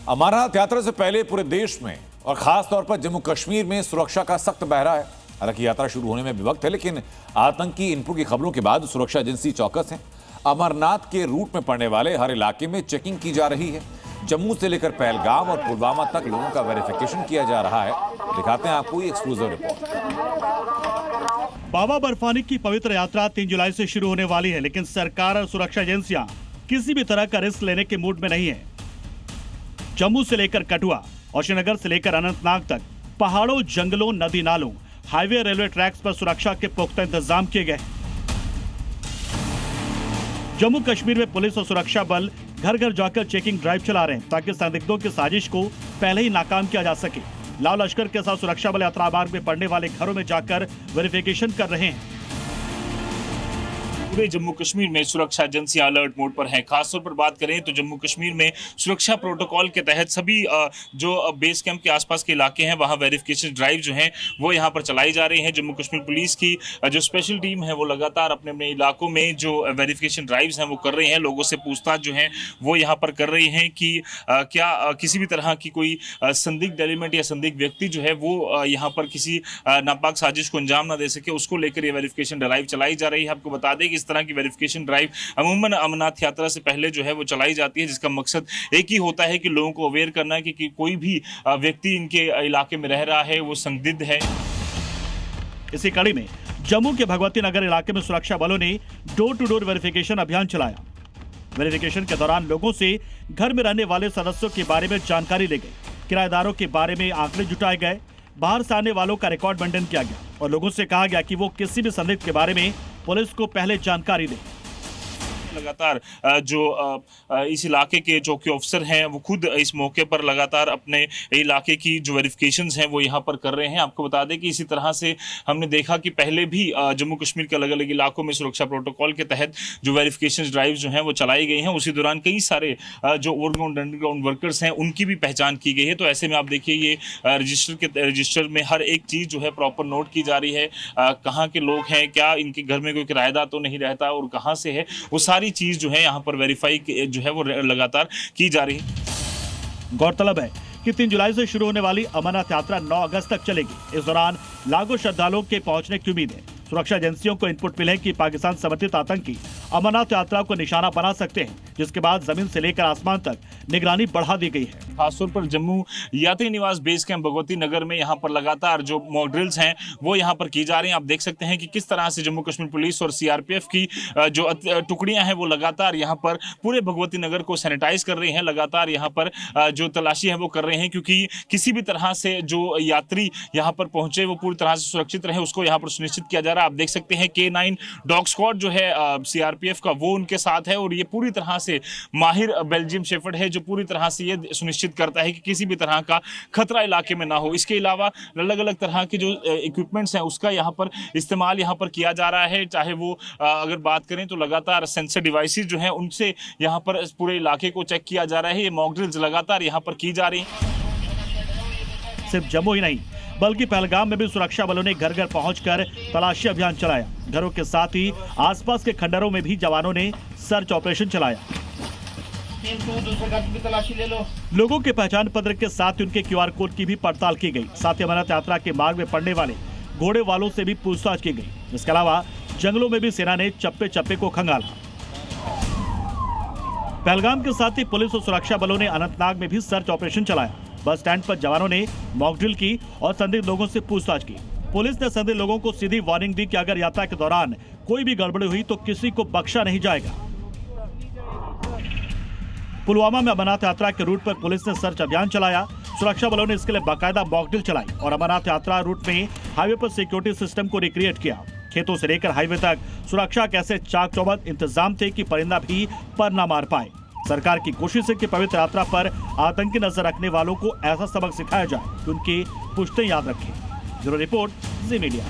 अमरनाथ यात्रा से पहले पूरे देश में और खास तौर पर जम्मू कश्मीर में सुरक्षा का सख्त पहरा है। हालांकि यात्रा शुरू होने में भी वक्त है, लेकिन आतंकी इनपुट की खबरों के बाद सुरक्षा एजेंसी चौकस है। अमरनाथ के रूट में पड़ने वाले हर इलाके में चेकिंग की जा रही है। जम्मू से लेकर पहलगाम और पुलवामा तक लोगों का वेरिफिकेशन किया जा रहा है। दिखाते हैं आपको ये एक्सक्लूसिव रिपोर्ट। बाबा बर्फानी की पवित्र यात्रा 3 जुलाई से शुरू होने वाली है, लेकिन सरकार और सुरक्षा एजेंसियां किसी भी तरह का रिस्क लेने के मूड में नहीं है। जम्मू से लेकर कठुआ और श्रीनगर से लेकर अनंतनाग तक पहाड़ों, जंगलों, नदी नालों, हाईवे, रेलवे ट्रैक्स पर सुरक्षा के पुख्ता इंतजाम किए गए। जम्मू कश्मीर में पुलिस और सुरक्षा बल घर घर जाकर चेकिंग ड्राइव चला रहे हैं ताकि संदिग्धों की साजिश को पहले ही नाकाम किया जा सके। लाल लश्कर के साथ सुरक्षा बल यात्रा मार्ग में पड़ने वाले घरों में जाकर वेरिफिकेशन कर रहे हैं। पूरे जम्मू कश्मीर में सुरक्षा एजेंसियां अलर्ट मोड पर हैं। खासतौर पर बात करें तो जम्मू कश्मीर में सुरक्षा प्रोटोकॉल के तहत सभी जो बेस कैंप के आसपास के इलाके हैं वहां वेरिफिकेशन ड्राइव जो हैं वो यहां पर चलाई जा रही हैं। जम्मू कश्मीर पुलिस की जो स्पेशल टीम है वो लगातार अपने अपने इलाकों में जो वेरिफिकेशन ड्राइव्स हैं वो कर रही हैं। लोगों से पूछताछ जो है वो यहाँ पर कर रही हैं कि क्या किसी भी तरह की कोई संदिग्ध एलिमेंट या संदिग्ध व्यक्ति जो है वो यहाँ पर किसी नापाक साजिश को अंजाम ना दे सके, उसको लेकर ये वेरिफिकेशन ड्राइव चलाई जा रही है। आपको बता दें कि इस तरह की वेरिफिकेशन ड्राइव अमूमन अमरनाथ यात्रा से पहले जो है वो चलाई जाती है, जिसका मकसद एक ही होता है कि लोगों को अवेयर करना है कि कोई भी व्यक्ति इनके इलाके में रह रहा है वो संदिग्ध है। इसी कड़ी में जम्मू के भगवती नगर इलाके में सुरक्षा बलों ने डोर टू डोर वेरिफिकेशन अभियान चलाया। वेरिफिकेशन के दौरान लोगों से घर में रहने वाले सदस्यों के बारे में जानकारी ली गई, किराएदारों के बारे में आंकड़े जुटाए गए, बाहर से आने वालों का रिकॉर्ड मेंटेन किया गया और लोगों से कहा गया कि वो किसी भी संदिग्ध के बारे में पुलिस को पहले जानकारी दें। लगातार जो इस इलाके के चौकी अफसर हैं वो खुद इस मौके पर लगातार अपने इलाके की जो वेरिफिकेशंस हैं वो यहाँ पर कर रहे हैं। आपको बता दें कि इसी तरह से हमने देखा कि पहले भी जम्मू कश्मीर के अलग अलग इलाकों में सुरक्षा प्रोटोकॉल के तहत जो वेरिफिकेशन ड्राइव जो हैं वो चलाई गई हैं। उसी दौरान कई सारे जो ओवरग्राउंड अंडरग्राउंड वर्कर्स हैं उनकी भी पहचान की गई है। तो ऐसे में आप देखिए ये रजिस्टर में हर एक चीज़ जो है प्रॉपर नोट की जा रही है। कहाँ के लोग हैं, क्या इनके घर में कोई किराएदार तो नहीं रहता और कहाँ से है, वो सारी चीज जो है यहाँ पर वेरीफाई जो है वो लगातार की जा रही है। गौरतलब है कि 3 जुलाई से शुरू होने वाली अमरनाथ यात्रा 9 अगस्त तक चलेगी। इस दौरान लाखों श्रद्धालुओं के पहुंचने की उम्मीद है। सुरक्षा एजेंसियों को इनपुट मिले कि पाकिस्तान समर्थित आतंकी अमरनाथ यात्रा को निशाना बना सकते हैं, जिसके बाद जमीन से लेकर आसमान तक निगरानी बढ़ा दी गई है। खासतौर पर जम्मू यात्री निवास बेस कैंप भगवती नगर में यहाँ पर लगातार जो मॉक ड्रिल्स हैं वो यहाँ पर की जा रही हैं। आप देख सकते हैं कि किस तरह से जम्मू कश्मीर पुलिस और सीआरपीएफ की जो टुकड़ियां हैं वो लगातार यहाँ पर पूरे भगवती नगर को सैनिटाइज कर रही हैं। लगातार यहाँ पर जो तलाशी है वो कर रहे हैं, क्योंकि किसी भी तरह से जो यात्री यहाँ पर पहुंचे वो पूरी तरह से सुरक्षित रहे, उसको यहाँ पर सुनिश्चित किया जा रहा है। आप देख सकते हैं K9 डॉग स्क्वाड जो है सीआरपीएफ का वो उनके साथ है और ये पूरी तरह से माहिर बेल्जियम शेफर्ड है जो पूरी तरह से ये सुनिश्चित करता है कि किसी भी तरह का खतरा इलाके में ना हो। इसके अलावा अलग अलग तरह के जो इक्विपमेंट्स हैं उसका यहाँ पर इस्तेमाल यहाँ पर किया जा रहा है। चाहे वो अगर बात करें तो लगातार सेंसर डिवाइसेस जो हैं उनसे यहाँ पर पूरे इलाके को चेक किया जा रहा है। ये मॉक ड्रिल्स लगातार यहाँ पर की जा रही हैं। सिर्फ जम्मू ही नहीं बल्कि पहलगाम में भी सुरक्षा बलों ने घर घर पहुंचकर तलाशी अभियान चलाया। घरों के साथ ही आसपास के खंडरों में भी जवानों ने सर्च ऑपरेशन चलाया। लोगों के पहचान पत्र के साथ उनके QR कोड की भी पड़ताल की गई। साथ ही अमरनाथ यात्रा के मार्ग में पड़ने वाले घोड़े वालों से भी पूछताछ की गई। इसके अलावा जंगलों में भी सेना ने चप्पे चप्पे को खंगाला। पहलगाम के साथ ही पुलिस और सुरक्षा बलों ने अनंतनाग में भी सर्च ऑपरेशन चलाया। बस स्टैंड पर जवानों ने मॉक ड्रिल की और संदिग्ध लोगों से पूछताछ की। पुलिस ने संदिग्ध लोगों को सीधी वार्निंग दी कि अगर यात्रा के दौरान कोई भी गड़बड़ी हुई तो किसी को बख्शा नहीं जाएगा। पुलवामा में अमरनाथ यात्रा के रूट पर पुलिस ने सर्च अभियान चलाया। सुरक्षा बलों ने इसके लिए बाकायदा मॉक ड्रिल चलाई और अमरनाथ यात्रा रूट में हाईवे पर सिक्योरिटी सिस्टम को रिक्रिएट किया। खेतों से लेकर हाईवे तक सुरक्षा के ऐसे चाक चौबंद इंतजाम थे कि परिंदा भी पर न मार पाए। सरकार की कोशिश है कि पवित्र यात्रा पर आतंकी नजर रखने वालों को ऐसा सबक सिखाया जाए कि उनकी पुश्तें याद रखें। ब्यूरो रिपोर्ट, जी मीडिया।